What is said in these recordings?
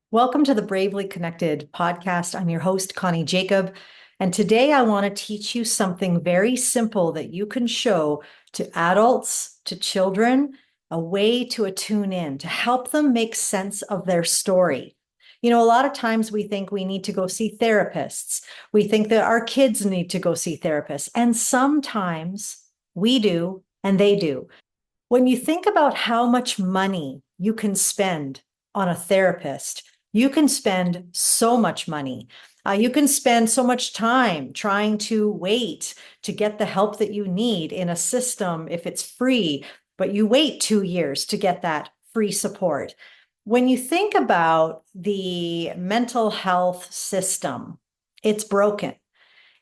Welcome to the Bravely Connected podcast. I'm your host, Connie Jacob. And today I want to teach you something very simple that you can show to adults, to children, a way to attune in, to help them make sense of their story. You know, a lot of times we think we need to go see therapists. We think that our kids need to go see therapists. And sometimes we do, and they do. When you think about how much money you can spend on a therapist, you can spend so much money. You can spend so much time trying to wait to get the help that you need in a system if it's free, but you wait 2 years to get that free support. When you think about the mental health system, it's broken.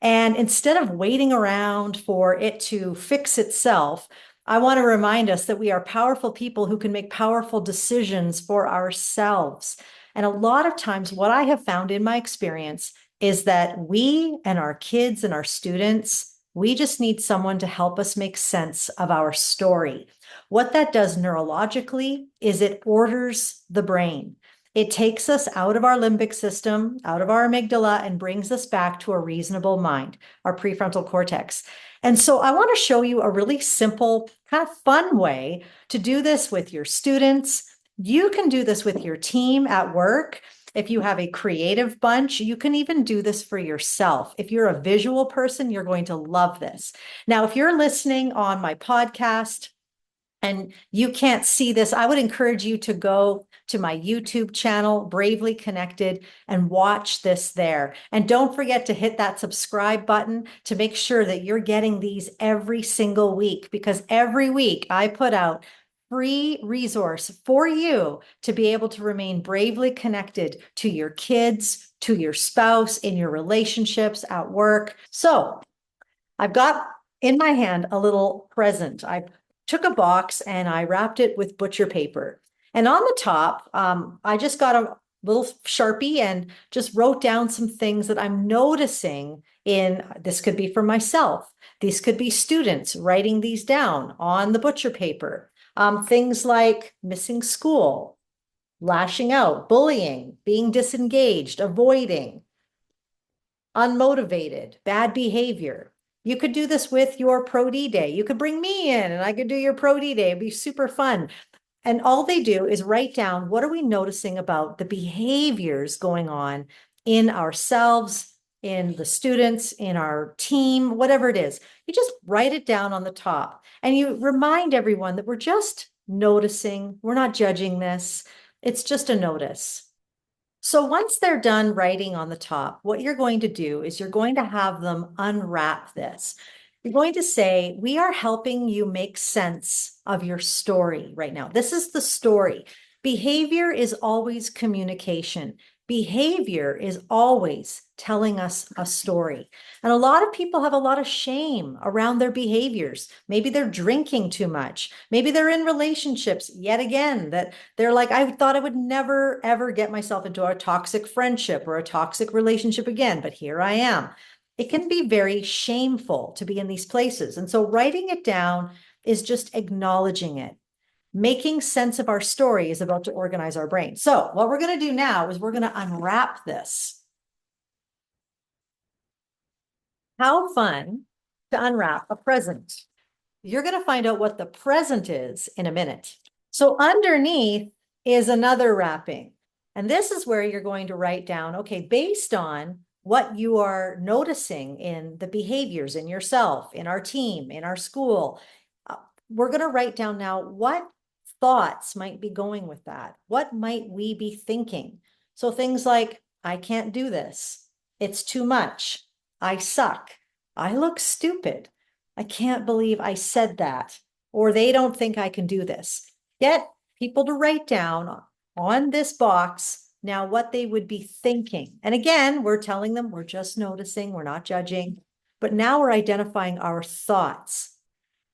And instead of waiting around for it to fix itself, I want to remind us that we are powerful people who can make powerful decisions for ourselves. And a lot of times, what I have found in my experience is that we and our kids and our students, we just need someone to help us make sense of our story. What that does neurologically is it orders the brain. It takes us out of our limbic system, out of our amygdala, and brings us back to a reasonable mind, our prefrontal cortex. And so I want to show you a really simple, kind of fun way to do this with your students. You can do this with your team at work. If you have a creative bunch, you can even do this for yourself. If you're a visual person, you're going to love this. Now, if you're listening on my podcast, and you can't see this, I would encourage you to go to my YouTube channel, Bravely Connected, and watch this there. And don't forget to hit that subscribe button to make sure that you're getting these every single week, because every week I put out free resource for you to be able to remain bravely connected to your kids, to your spouse, in your relationships, at work. So I've got in my hand a little present. I took a box and I wrapped it with butcher paper. And on the top, I just got a little Sharpie and just wrote down some things that I'm noticing this could be for myself. These could be students writing these down on the butcher paper. Things like missing school, lashing out, bullying, being disengaged, avoiding, unmotivated, bad behavior. You could do this with your Pro D day. You could bring me in and I could do your Pro D day. It'd be super fun. And all they do is write down, what are we noticing about the behaviors going on in ourselves, in the students, in our team, whatever it is. You just write it down on the top and you remind everyone that we're just noticing. We're not judging this. It's just a notice. So once they're done writing on the top, what you're going to do is you're going to have them unwrap this. You're going to say, we are helping you make sense of your story right now. This is the story. Behavior is always communication. Behavior is always telling us a story. And a lot of people have a lot of shame around their behaviors. Maybe they're drinking too much. Maybe they're in relationships yet again that they're like, I thought I would never, ever get myself into a toxic friendship or a toxic relationship again, but here I am. It can be very shameful to be in these places. And so writing it down is just acknowledging it. Making sense of our story is about to organize our brain. So what we're going to do now is we're going to unwrap this. How fun to unwrap a present. You're going to find out what the present is in a minute. So underneath is another wrapping. And this is where you're going to write down, okay, based on what you are noticing in the behaviors in yourself, in our team, in our school, we're going to write down now what thoughts might be going with that. What might we be thinking? So things like, I can't do this. It's too much. I suck. I look stupid. I can't believe I said that. Or they don't think I can do this. Get people to write down on this box now what they would be thinking. And again, we're telling them we're just noticing, we're not judging, but now we're identifying our thoughts.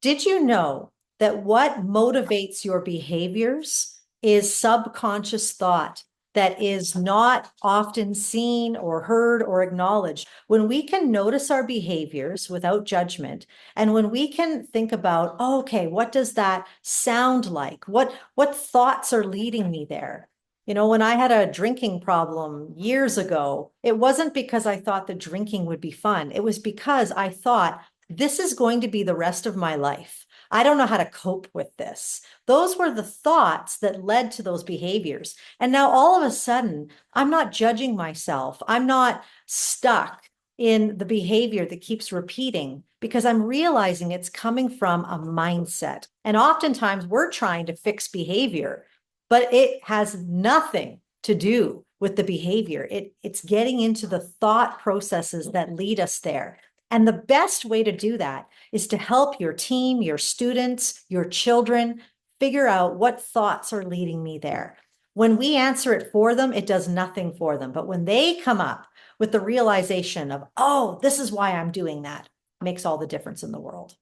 Did you know that what motivates your behaviors is subconscious thought that is not often seen or heard or acknowledged? When we can notice our behaviors without judgment, and when we can think about, oh, okay, what does that sound like? What thoughts are leading me there? You know, when I had a drinking problem years ago, it wasn't because I thought the drinking would be fun. It was because I thought this is going to be the rest of my life. I don't know how to cope with this. Those were the thoughts that led to those behaviors. And now all of a sudden, I'm not judging myself. I'm not stuck in the behavior that keeps repeating because I'm realizing it's coming from a mindset. And oftentimes we're trying to fix behavior, but it has nothing to do with the behavior. It's getting into the thought processes that lead us there. And the best way to do that is to help your team, your students, your children figure out what thoughts are leading me there. When we answer it for them, it does nothing for them. But when they come up with the realization of, oh, this is why I'm doing that, it makes all the difference in the world.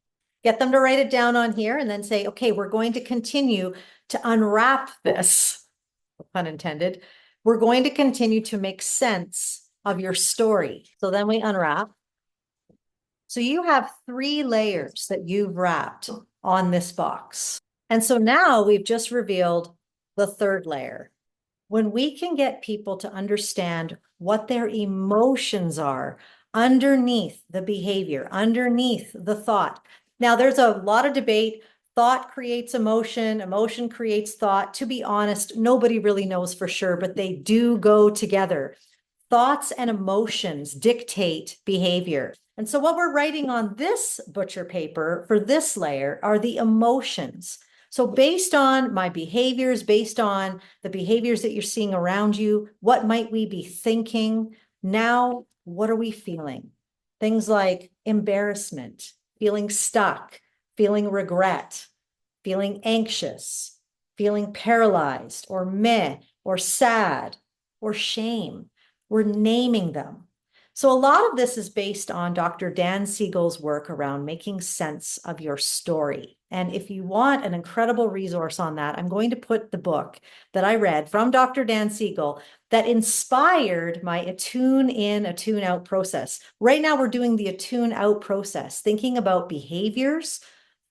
Get them to write it down on here and then say, okay, we're going to continue to unwrap this, pun intended. We're going to continue to make sense of your story. So then we unwrap. So you have 3 layers that you've wrapped on this box. And so now we've just revealed the 3rd layer. When we can get people to understand what their emotions are underneath the behavior, underneath the thought. Now, there's a lot of debate. Thought creates emotion, emotion creates thought. To be honest, nobody really knows for sure, but they do go together. Thoughts and emotions dictate behavior. And so what we're writing on this butcher paper for this layer are the emotions. So based on my behaviors, based on the behaviors that you're seeing around you, what might we be thinking? Now, what are we feeling? Things like embarrassment, feeling stuck, feeling regret, feeling anxious, feeling paralyzed, or meh, or sad, or shame. We're naming them. So a lot of this is based on Dr. Dan Siegel's work around making sense of your story. And if you want an incredible resource on that, I'm going to put the book that I read from Dr. Dan Siegel that inspired my attune in, attune out process. Right now, we're doing the attune out process, thinking about behaviors,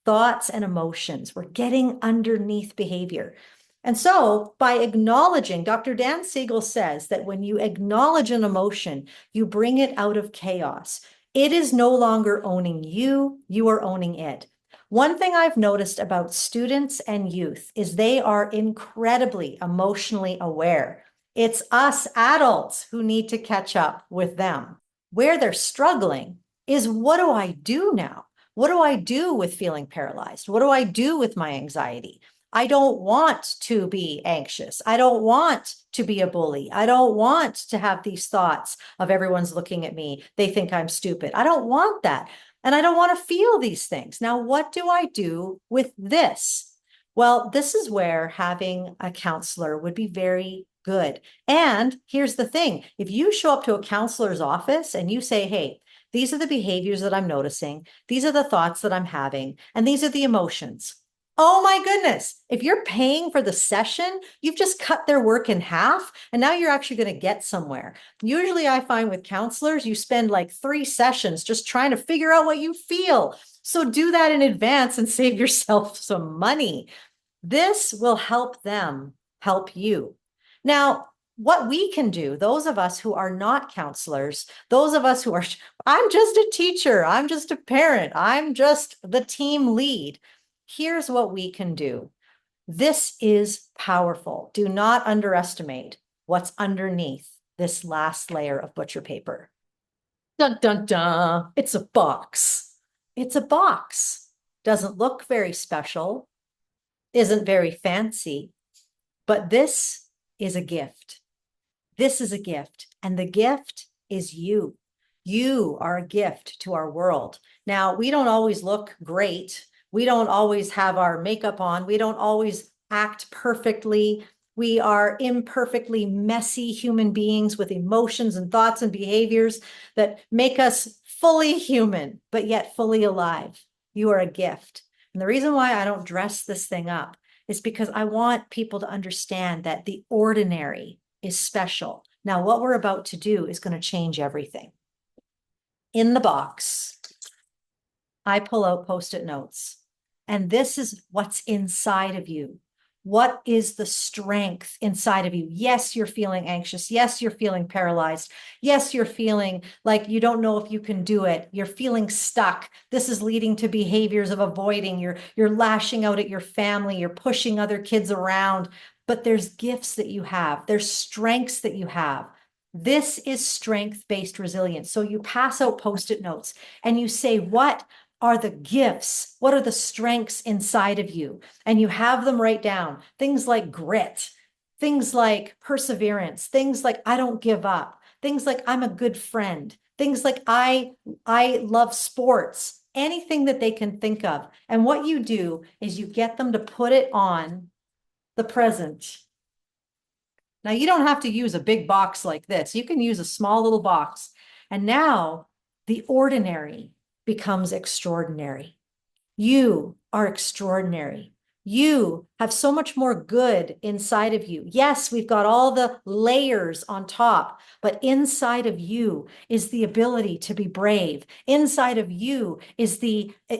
thoughts, and emotions. We're getting underneath behavior. And so by acknowledging, Dr. Dan Siegel says that when you acknowledge an emotion, you bring it out of chaos. It is no longer owning you, you are owning it. One thing I've noticed about students and youth is they are incredibly emotionally aware. It's us adults who need to catch up with them. Where they're struggling is, what do I do now? What do I do with feeling paralyzed? What do I do with my anxiety? I don't want to be anxious. I don't want to be a bully. I don't want to have these thoughts of everyone's looking at me. They think I'm stupid. I don't want that. And I don't want to feel these things. Now, what do I do with this? Well, this is where having a counselor would be very good. And here's the thing. If you show up to a counselor's office and you say, hey, these are the behaviors that I'm noticing. These are the thoughts that I'm having. And these are the emotions. Oh my goodness. If you're paying for the session, you've just cut their work in half and now you're actually going to get somewhere. Usually I find with counselors, you spend like 3 sessions just trying to figure out what you feel. So do that in advance and save yourself some money. This will help them help you. Now, what we can do, those of us who are not counselors, those of us who are, I'm just a teacher, I'm just a parent, I'm just the team lead. Here's what we can do. This is powerful. Do not underestimate what's underneath this last layer of butcher paper. Dun, dun, dun. It's a box. It's a box. Doesn't look very special, isn't very fancy, but this is a gift. This is a gift, and the gift is you. You are a gift to our world. Now, we don't always look great. We don't always have our makeup on. We don't always act perfectly. We are imperfectly messy human beings with emotions and thoughts and behaviors that make us fully human, but yet fully alive. You are a gift. And the reason why I don't dress this thing up is because I want people to understand that the ordinary is special. Now, what we're about to do is going to change everything. In the box, I pull out Post-it notes, and this is what's inside of you. What is the strength inside of you? Yes, you're feeling anxious. Yes, you're feeling paralyzed. Yes, you're feeling like you don't know if you can do it. You're feeling stuck. This is leading to behaviors of avoiding. You're lashing out at your family. You're pushing other kids around. But there's gifts that you have. There's strengths that you have. This is strength-based resilience. So you pass out Post-it notes and you say, what are the gifts? What are the strengths inside of you? And you have them write down. Things like grit, things like perseverance, things like I don't give up, things like I'm a good friend, things like I love sports, anything that they can think of. And what you do is you get them to put it on the present. Now, you don't have to use a big box like this. You can use a small little box. And now the ordinary becomes extraordinary. You are extraordinary. You have so much more good inside of you. Yes, we've got all the layers on top, but inside of you is the ability to be brave. Inside of you is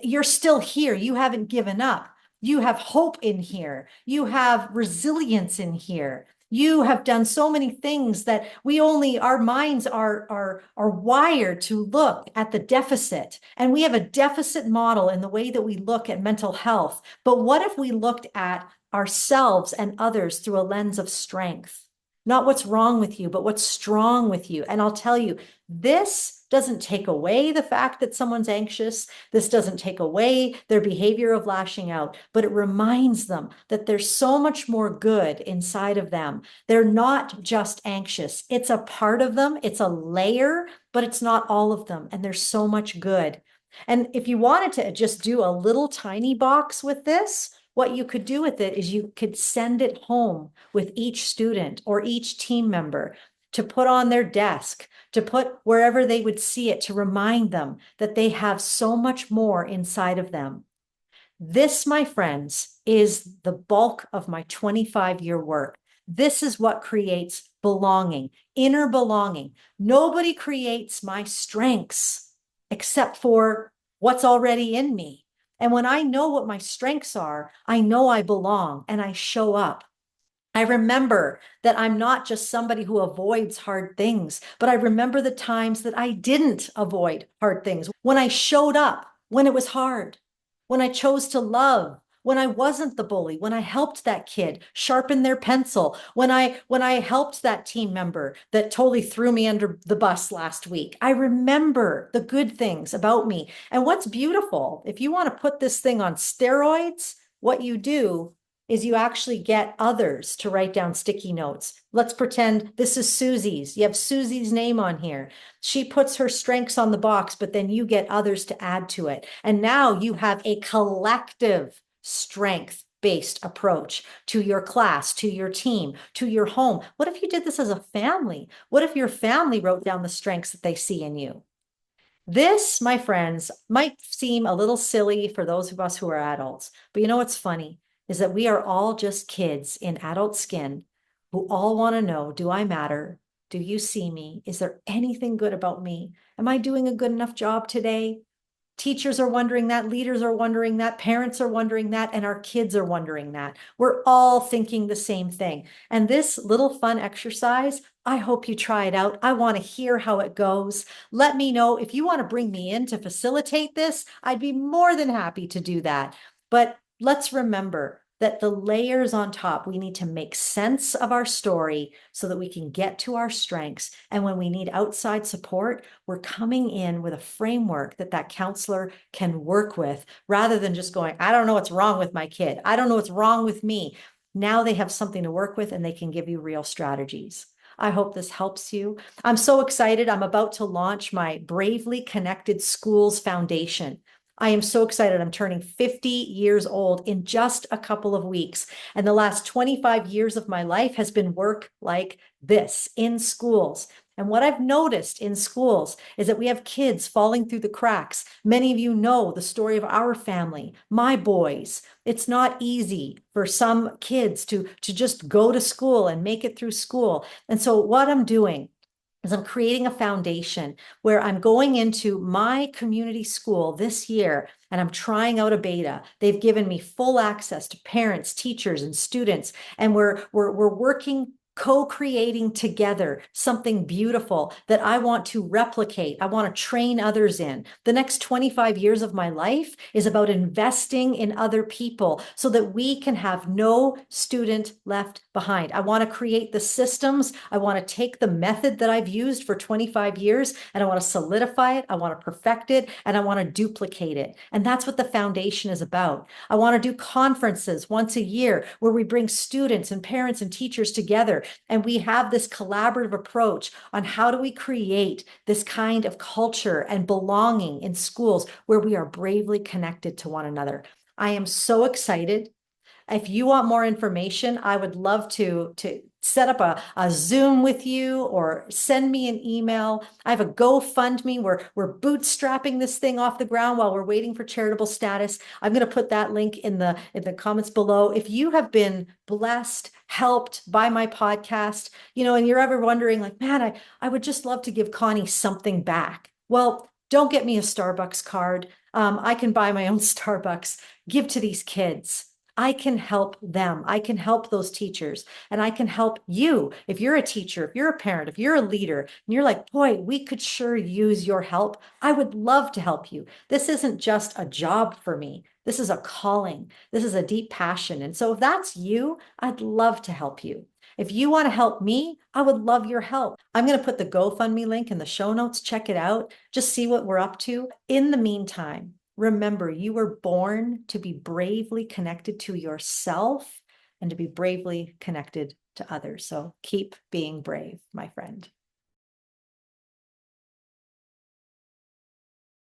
you're still here. You haven't given up. You have hope in here. You have resilience in here. You have done so many things that our minds are wired to look at the deficit. And we have a deficit model in the way that we look at mental health. But what if we looked at ourselves and others through a lens of strength? Not what's wrong with you, but what's strong with you. And I'll tell you, this doesn't take away the fact that someone's anxious. This doesn't take away their behavior of lashing out, but it reminds them that there's so much more good inside of them. They're not just anxious. It's a part of them. It's a layer, but it's not all of them. And there's so much good. And if you wanted to just do a little tiny box with this, what you could do with it is you could send it home with each student or each team member to put on their desk, to put wherever they would see it, to remind them that they have so much more inside of them. This, my friends, is the bulk of my 25-year work. This is what creates belonging, inner belonging. Nobody creates my strengths except for what's already in me. And when I know what my strengths are, I know I belong and I show up. I remember that I'm not just somebody who avoids hard things, but I remember the times that I didn't avoid hard things, when I showed up, when it was hard, when I chose to love, when I wasn't the bully, when I helped that kid sharpen their pencil, when I helped that team member that totally threw me under the bus last week. I remember the good things about me. And what's beautiful, if you want to put this thing on steroids, what you do is you actually get others to write down sticky notes. Let's pretend this is Susie's. You have Susie's name on here. She puts her strengths on the box, but then you get others to add to it. And now you have a collective strength-based approach to your class, to your team, to your home. What if you did this as a family? What if your family wrote down the strengths that they see in you? This, my friends, might seem a little silly for those of us who are adults, but you know what's funny is that we are all just kids in adult skin who all want to know, do I matter? Do you see me? Is there anything good about me? Am I doing a good enough job today? Teachers are wondering that, leaders are wondering that, parents are wondering that, and our kids are wondering that. We're all thinking the same thing. And this little fun exercise, I hope you try it out. I want to hear how it goes. Let me know if you want to bring me in to facilitate this. I'd be more than happy to do that. But let's remember that the layers on top, we need to make sense of our story so that we can get to our strengths. And when we need outside support, we're coming in with a framework that counselor can work with rather than just going, I don't know what's wrong with my kid. I don't know what's wrong with me. Now they have something to work with and they can give you real strategies. I hope this helps you. I'm so excited. I'm about to launch my Bravely Connected Schools Foundation. I am so excited. I'm turning 50 years old in just a couple of weeks. And the last 25 years of my life has been work like this in schools. And what I've noticed in schools is that we have kids falling through the cracks. Many of you know the story of our family, my boys. It's not easy for some kids to just go to school and make it through school. And so what I'm doing is I'm creating a foundation where I'm going into my community school this year and I'm trying out a beta. They've given me full access to parents, teachers, and students, and we're working co-creating together something beautiful that I want to replicate. I want to train others in. The next 25 years of my life is about investing in other people so that we can have no student left behind. I want to create the systems. I want to take the method that I've used for 25 years and I want to solidify it. I want to perfect it and I want to duplicate it. And that's what the foundation is about. I want to do conferences once a year where we bring students and parents and teachers together and we have this collaborative approach on how do we create this kind of culture and belonging in schools where we are bravely connected to one another. I am so excited. If you want more information, I would love to set up a Zoom with you or send me an email. I have a GoFundMe. We're bootstrapping this thing off the ground while we're waiting for charitable status. I'm going to put that link in the comments below. If you have been blessed, helped by my podcast, and you're ever wondering like, man, I would just love to give Connie something back. Well, don't get me a Starbucks card. I can buy my own Starbucks, give to these kids. I can help them. I can help those teachers and I can help you. If you're a teacher, if you're a parent, if you're a leader, and you're like, boy, we could sure use your help. I would love to help you. This isn't just a job for me. This is a calling. This is a deep passion. And so if that's you, I'd love to help you. If you want to help me, I would love your help. I'm going to put the GoFundMe link in the show notes. Check it out. Just see what we're up to. In the meantime, remember, you were born to be bravely connected to yourself and to be bravely connected to others. So keep being brave, my friend.